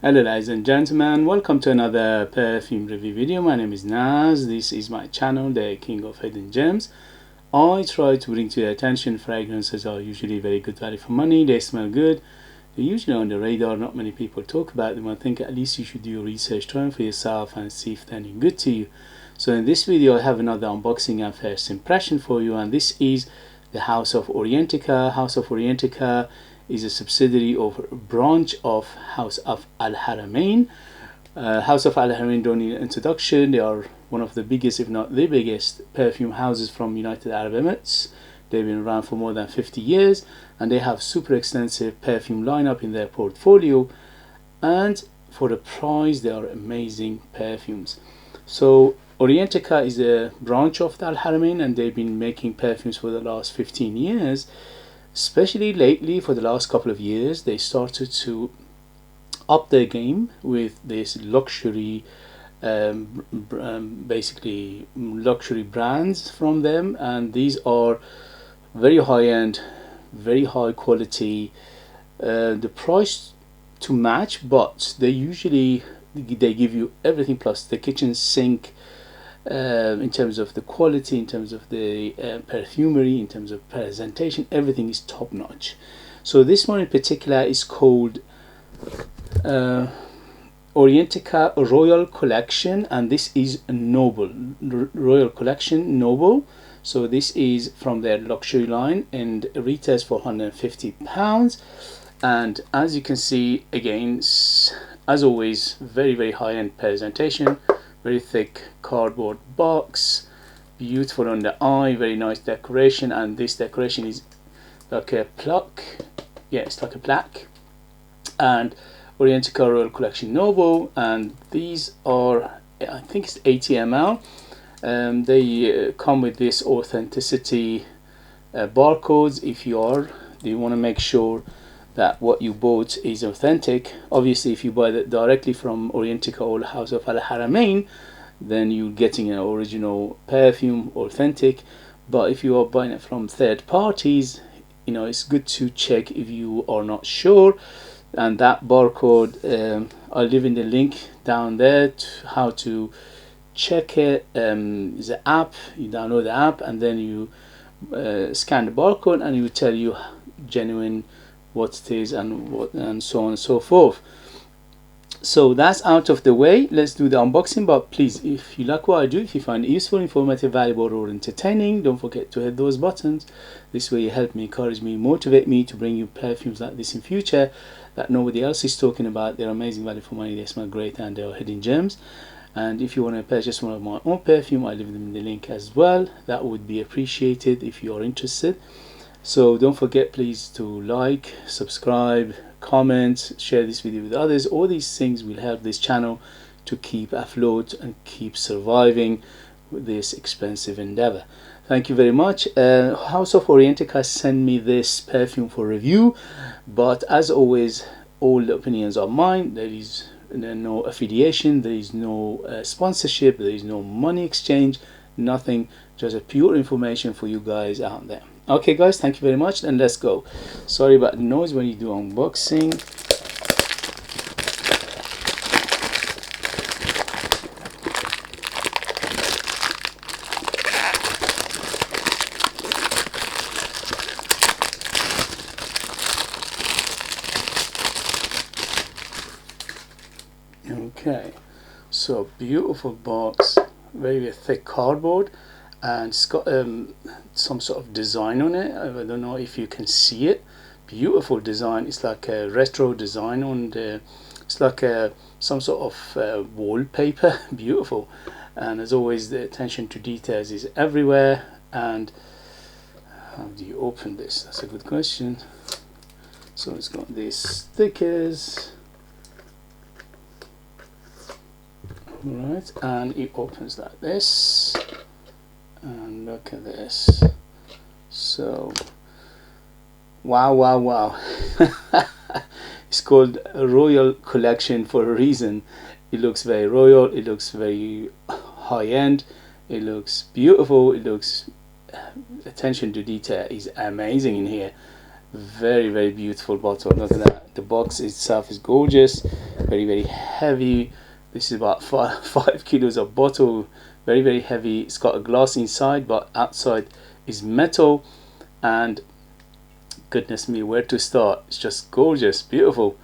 Hello ladies and gentlemen, welcome to another perfume review video. My name is Naz. This is my channel, the King of Hidden Gems. I try to bring to your attention fragrances are usually very good value for money. They smell good. They're usually on the radar. Not many people talk about them. I think at least you should do your research, try them for yourself and see if they're any good to you. So in this video I have another unboxing and first impression for you, and this is the House of Orientica. House of Orientica is a subsidiary or branch of House of Al Haramain. House of Al Haramain don't need an introduction. They are one of the biggest, if not the biggest, perfume houses from United Arab Emirates. They've been around for more than 50 years and they have super extensive perfume lineup in their portfolio, and for the price they are amazing perfumes. So Orientica is a branch of Al Haramain and they've been making perfumes for the last 15 years. Especially lately, for the last couple of years, they started to up their game with this luxury, basically luxury brands from them, and these are very high-end, very high quality. The price to match, but they give you everything plus the kitchen sink. In terms of the quality, in terms of the perfumery, in terms of presentation, everything is top notch. So this one in particular is called Orientica Royal Collection, and this is Noble Royal Collection Noble. So this is from their luxury line and retails for £150. And as you can see, again, as always, very high-end presentation. Very thick cardboard box, beautiful on the eye, very nice decoration, and this decoration is like a plaque. Yeah, it's like a plaque. And Orientica Royal Collection Noble, and these are, I think it's 80 ml. They come with this authenticity barcodes. If you want to make sure that what you bought is authentic. Obviously, if you buy that directly from Orientica or House of Al Haramain, then you're getting an original perfume, authentic. But if you are buying it from third parties, you know, it's good to check if you are not sure. And that barcode, I'll leave in the link down there to how to check it. Is an app. You download the app and then you scan the barcode, and it will tell you genuine what it is and so on and so forth. So that's out of the way. Let's do the unboxing. But please, if you like what I do, if you find it useful, informative, valuable, or entertaining, don't forget to hit those buttons. This way you help me, encourage me, motivate me to bring you perfumes like this in future that nobody else is talking about. They're amazing value for money, they smell great, and they're hidden gems. And if you want to purchase one of my own perfume, I leave them in the link as well. That would be appreciated if you are interested. So don't forget, please, to like, subscribe, comment, share this video with others. All these things will help this channel to keep afloat and keep surviving with this expensive endeavor. Thank you very much. House of Orientica sent me this perfume for review, but as always, all the opinions are mine. There is no affiliation, there is no sponsorship, there is no money exchange, nothing, just a pure information for you guys out there. Okay guys, thank you very much, and let's go. Sorry about the noise when you do unboxing. Okay, so beautiful box, very thick cardboard, and it's got some sort of design on it. I don't know if you can see it. Beautiful design. It's like a retro design on the, it's like some sort of wallpaper. Beautiful. And as always, the attention to details is everywhere. And how do you open this? That's a good question. So it's got these stickers, right, and it opens like this. And look at this. So wow. It's called a Royal Collection for a reason. It looks very royal, it looks very high-end, it looks beautiful, it looks, attention to detail is amazing in here. Very beautiful bottle. Look at that. The box itself is gorgeous. very heavy. This is about 5 kilos of bottle, very heavy. It's got a glass inside, but outside is metal. And goodness me, where to start? It's just gorgeous, beautiful.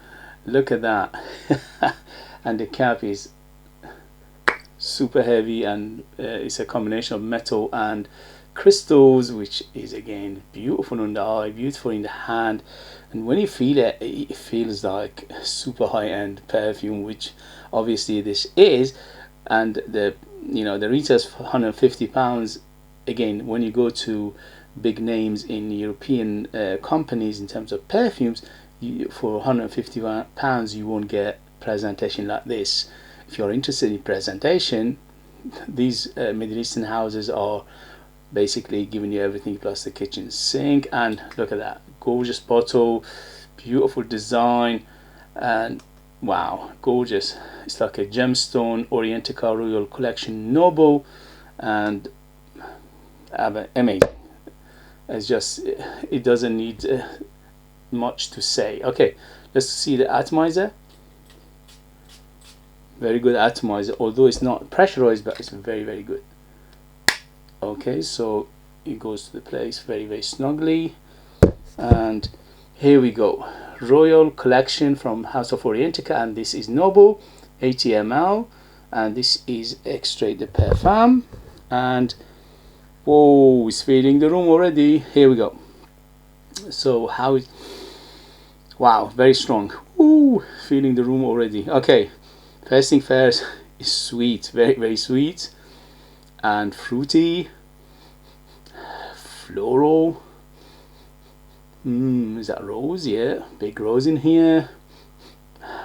Look at that. And the cap is super heavy, and it's a combination of metal and crystals, which is again beautiful on the eye, beautiful in the hand, and when you feel it, it feels like super high-end perfume, which obviously this is. And the the retails for £150. Again, when you go to big names in European companies in terms of perfumes, for £150 you won't get presentation like this. If you're interested in presentation, these Middle Eastern houses are basically giving you everything plus the kitchen sink. And look at that gorgeous bottle, beautiful design, and wow, gorgeous. It's like a gemstone, Orientica Royal Collection Noble, and amazing. It's just, it doesn't need much to say. Okay, let's see the atomizer. Very good atomizer, although it's not pressurized, but it's very good. Okay, so it goes to the place very snugly. And here we go, Royal Collection from House of Orientica, and this is Noble, 80 ml, and this is Extrait de Perfume. And whoa, it's filling the room already. Here we go. So how it, wow, very strong. Ooh, filling the room already. Okay, first thing first is sweet, very sweet and fruity, floral. Is that rose? Yeah, big rose in here.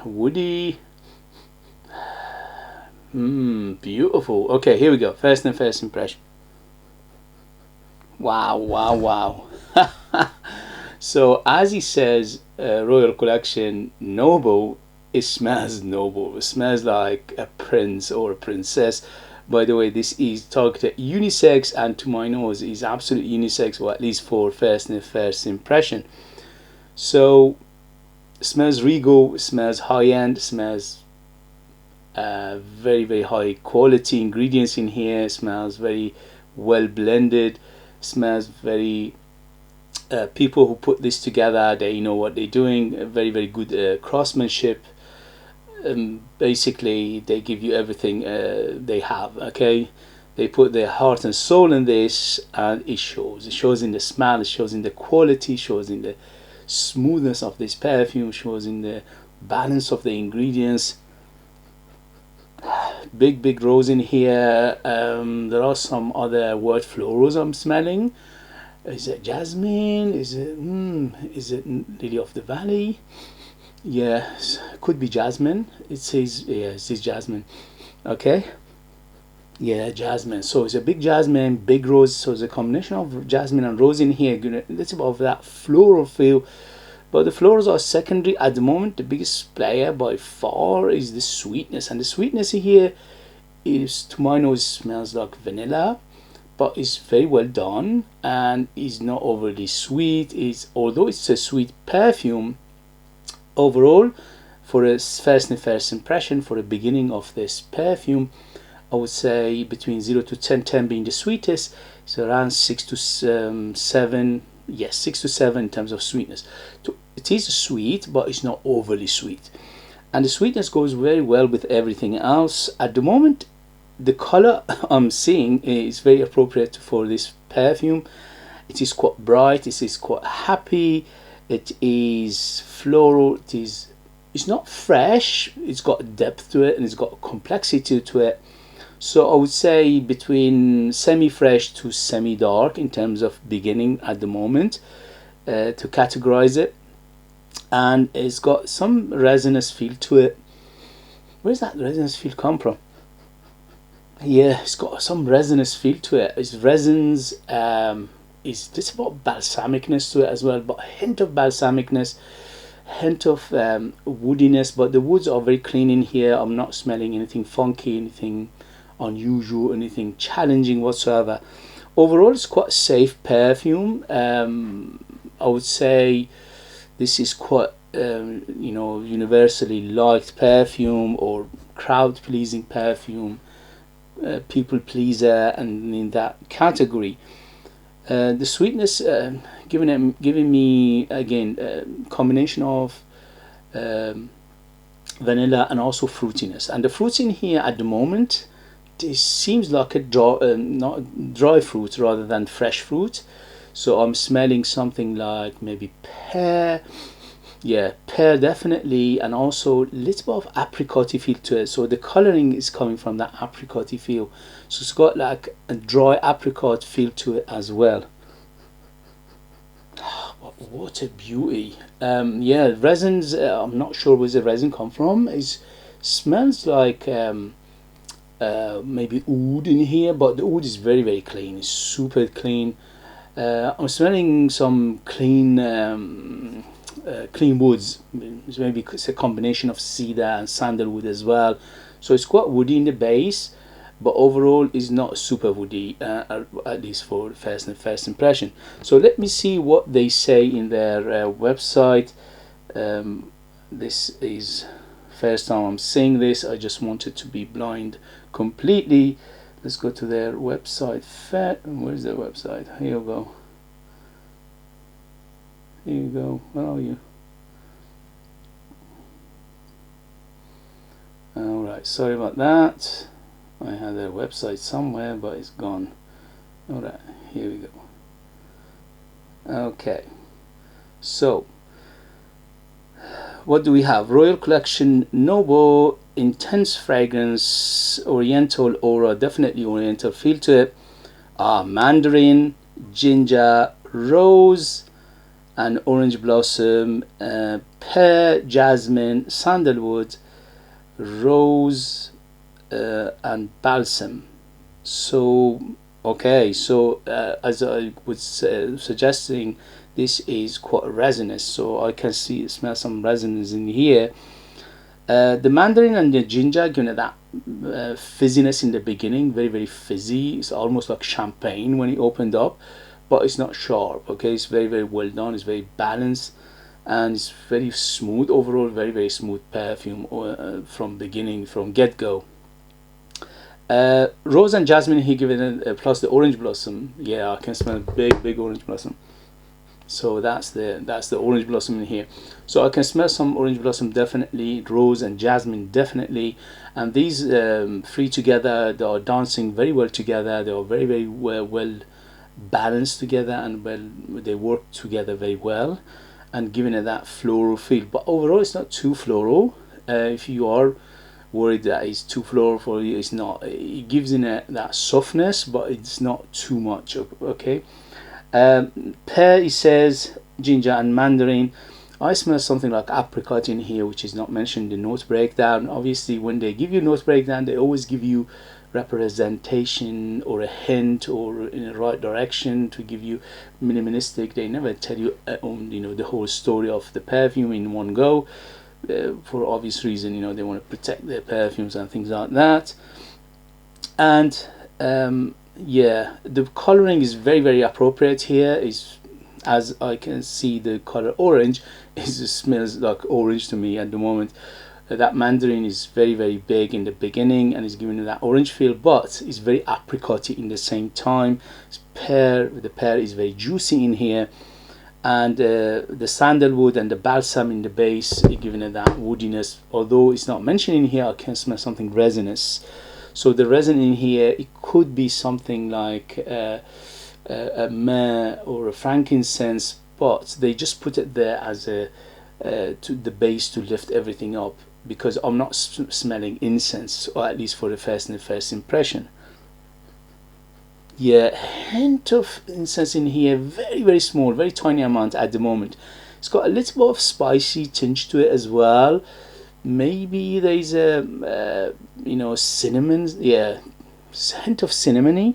Woody. Beautiful. Okay, here we go. First impression. Wow. So as he says, Royal Collection Noble, it smells noble. It smells like a prince or a princess. By the way, this is targeted unisex, and to my nose is absolute unisex, or at least for first impression. So it smells regal, it smells high-end, it smells very high quality ingredients in here. It smells very well blended. It smells very people who put this together, they know what they're doing. Very good craftsmanship. Basically they give you everything they have. Okay, they put their heart and soul in this, and it shows in the smell, it shows in the quality, it shows in the smoothness of this perfume, shows in the balance of the ingredients. Big rose in here. There are some other word florals I'm smelling. Is it jasmine? Is it lily of the valley? Yes, could be jasmine. It says, yeah, it says jasmine. Okay, yeah, jasmine. So it's a big jasmine, big rose. So it's a combination of jasmine and rose in here. Let's above that floral feel, but the florals are secondary at the moment. The biggest player by far is the sweetness, and the sweetness here is, to my nose, smells like vanilla, but it's very well done and is not overly sweet. Although it's a sweet perfume, overall, for a first impression, for the beginning of this perfume, I would say between 0 to 10, 10 being the sweetest, it's around 6 to 7. Yes, 6 to 7 in terms of sweetness. So it is sweet, but it's not overly sweet, and the sweetness goes very well with everything else. At the moment, the color I'm seeing is very appropriate for this perfume. It is quite bright, it is quite happy, it is floral, it's not fresh, it's got depth to it, and it's got complexity to it. So I would say between semi-fresh to semi-dark in terms of beginning at the moment, to categorize it. And it's got some resinous feel to it. Where's that resinous feel come from? Yeah, it's got some resinous feel to it. It's resins. It's just about balsamicness to it as well, but a hint of balsamicness, hint of woodiness, but the woods are very clean in here. I'm not smelling anything funky, anything unusual, anything challenging whatsoever. Overall, it's quite safe perfume. I would say this is quite you know, universally liked perfume or crowd pleasing perfume, people pleaser, and in that category. The sweetness giving me again a combination of vanilla and also fruitiness, and the fruits in here at the moment, this seems like a not dry fruit rather than fresh fruit. So I'm smelling something like maybe pear. Yeah, pear definitely, and also a little bit of apricot feel to it. So the coloring is coming from that apricot feel. So it's got like a dry apricot feel to it as well. What a beauty. Yeah, resins, I'm not sure where the resin come from. It smells like maybe oud in here, but the oud is very, very clean. It's super clean. I'm smelling some clean clean woods. Maybe it's a combination of cedar and sandalwood as well. So it's quite woody in the base, but overall is not super woody, at least for first impression. So let me see what they say in their website. This is first time I'm seeing this. I just wanted to be blind completely. Let's go to their website. Where's their website? Here you go. Here you go. Where are you? Alright, sorry about that. I had their website somewhere, but it's gone. Alright, here we go. Okay, so what do we have? Royal Collection Noble, intense fragrance, oriental aura, definitely oriental feel to it. Mandarin, ginger, rose, and orange blossom, pear, jasmine, sandalwood, rose, and balsam. So okay, so as I was suggesting, this is quite resinous, so I can smell some resins in here. The mandarin and the ginger give it that fizziness in the beginning, very, very fizzy. It's almost like champagne when it opened up, but it's not sharp. Okay, it's very, very well done. It's very balanced, and it's very smooth overall. Very, very smooth perfume from beginning, from get-go. Rose and jasmine here give it plus the orange blossom. Yeah, I can smell big orange blossom. So that's the orange blossom in here. So I can smell some orange blossom definitely, rose and jasmine definitely, and these three together, they are dancing very well together. They are very, very well balanced together, and they work together very well, and giving it that floral feel. But overall, it's not too floral. If you are worried that it's too floral for you, it's not. It gives in that softness, but it's not too much. Okay. Pear, it says, ginger and mandarin. I smell something like apricot in here, which is not mentioned in the note breakdown. Obviously, when they give you note breakdown, they always give you representation or a hint or in the right direction to give you minimalistic. They never tell you, the whole story of the perfume in one go. For obvious reason, they want to protect their perfumes and things like that. And yeah, the coloring is very, very appropriate here. Is, as I can see, the color orange smells like orange to me at the moment. That mandarin is very, very big in the beginning and is giving that orange feel, but it's very apricotty in the same time. The pear is very juicy in here, and the sandalwood and the balsam in the base is giving it that woodiness. Although it's not mentioned in here, I can smell something resinous. So the resin in here, it could be something like a myrrh or a frankincense, but they just put it there as to the base to lift everything up, because I'm not smelling incense, or at least for the first impression. Yeah, hint of incense in here, very, very small, very tiny amount at the moment. It's got a little bit of spicy tinge to it as well. Maybe there's a cinnamon. Yeah, hint of cinnamony.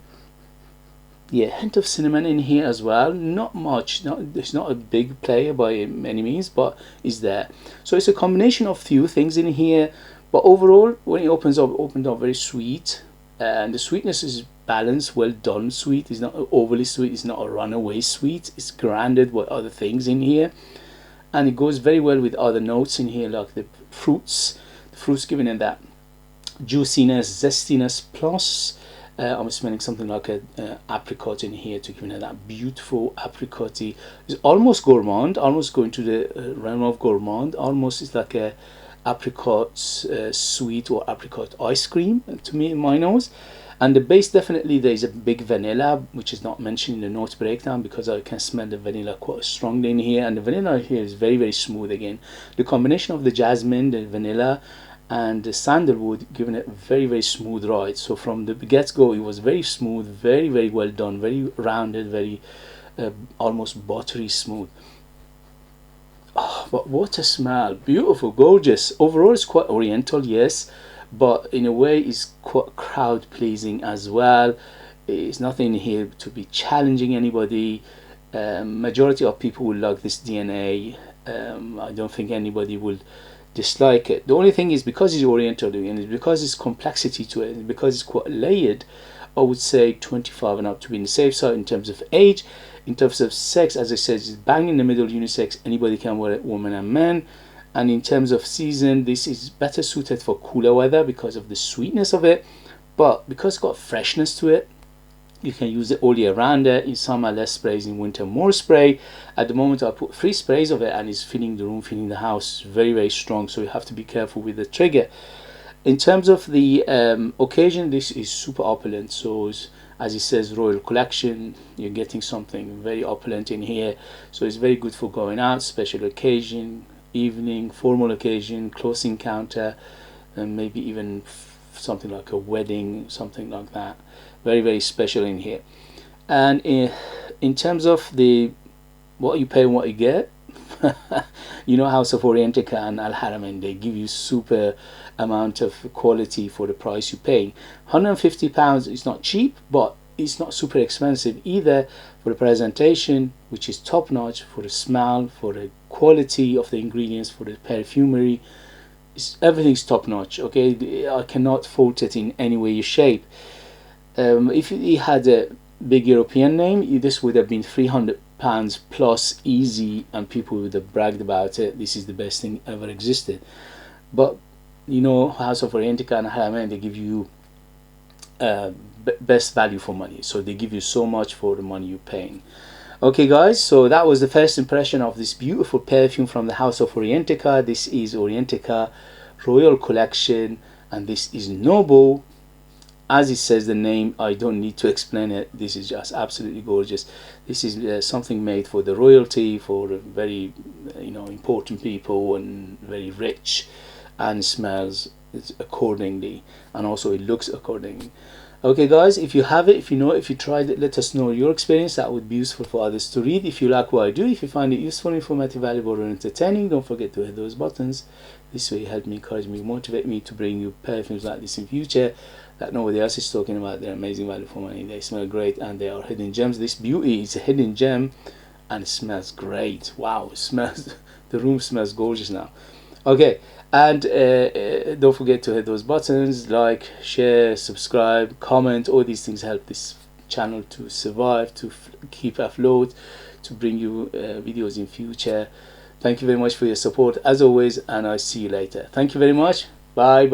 Yeah, hint of cinnamon in here as well. Not much. It's not a big player by any means, but it's there. So it's a combination of few things in here. But overall, when it opened up very sweet, and the sweetness is balanced, well done. Sweet. It's not overly sweet. It's not a runaway sweet. It's grounded with other things in here. and it goes very well with other notes in here, like the fruits giving it that juiciness, zestiness, plus I'm smelling something like a apricot in here to give it that beautiful apricotty. It's almost gourmand, almost going to the realm of gourmand. Almost it's like a apricot sweet or apricot ice cream to me in my nose. And the base, definitely there is a big vanilla, which is not mentioned in the note breakdown because I can smell the vanilla quite strongly in here, and the vanilla here is very smooth. Again, the combination of the jasmine, the vanilla, and the sandalwood giving it a very smooth ride. So from the get-go it was very smooth, very well done, very rounded, very almost buttery smooth. Oh, but what a smell, beautiful, gorgeous. Overall it's quite oriental, yes, but in a way it's quite crowd pleasing as well. It's nothing here to be challenging anybody. Majority of people will like this DNA. I don't think anybody will dislike it. The only thing is, because it's oriental and because it's complexity to it, because it's quite layered, I would say 25 and up to be in the safe side in terms of age. In terms of sex, as I said, it's bang in the middle, unisex, anybody can wear it, women and men. And in terms of season, this is better suited for cooler weather because of the sweetness of it, but because it's got freshness to it, you can use it all year round. In summer less sprays, in winter more spray. At the moment I put 3 sprays of it and it's filling the room, filling the house very strong, so you have to be careful with the trigger. In terms of the occasion, this is super opulent. So as it says, royal collection, you're getting something very opulent in here, so it's very good for going out, special occasion, evening, formal occasion, close encounter, and maybe even something like a wedding, something like that. Very special in here. And in terms of the what you pay and what you get, you know, House of Orientica and Al Haramain, they give you super amount of quality for the price you pay. £150 is not cheap, but it's not super expensive either for the presentation, which is top notch, for the smell, for the quality of the ingredients, for the perfumery. Everything's top notch. Okay, I cannot fault it in any way or shape. If it had a big European name, this would have been £300 plus easy, and people would have bragged about it. This is the best thing ever existed. But you know, House of Orientica and Haramain, they give you best value for money, so they give you so much for the money you're paying. Okay guys, so that was the first impression of this beautiful perfume from the House of Orientica. This is Orientica Royal Collection, and this is noble. As it says the name, I don't need to explain it. This is just absolutely gorgeous. This is something made for the royalty, for very important people, and very rich, and smells accordingly, and also it looks accordingly. Okay guys, if you have it, if you know it, if you tried it, let us know your experience. That would be useful for others to read. If you like what I do, if you find it useful, informative, valuable, or entertaining, don't forget to hit those buttons. This way help me, encourage me, motivate me to bring you perfumes like this in future that nobody else is talking about. They're amazing value for money, they smell great, and they are hidden gems. This beauty is a hidden gem and it smells great. Wow, it smells the room smells gorgeous now. Okay, and don't forget to hit those buttons, like, share, subscribe, comment. All these things help this channel to survive, to keep afloat, to bring you videos in future. Thank you very much for your support as always, and I'll see you later. Thank you very much. Bye.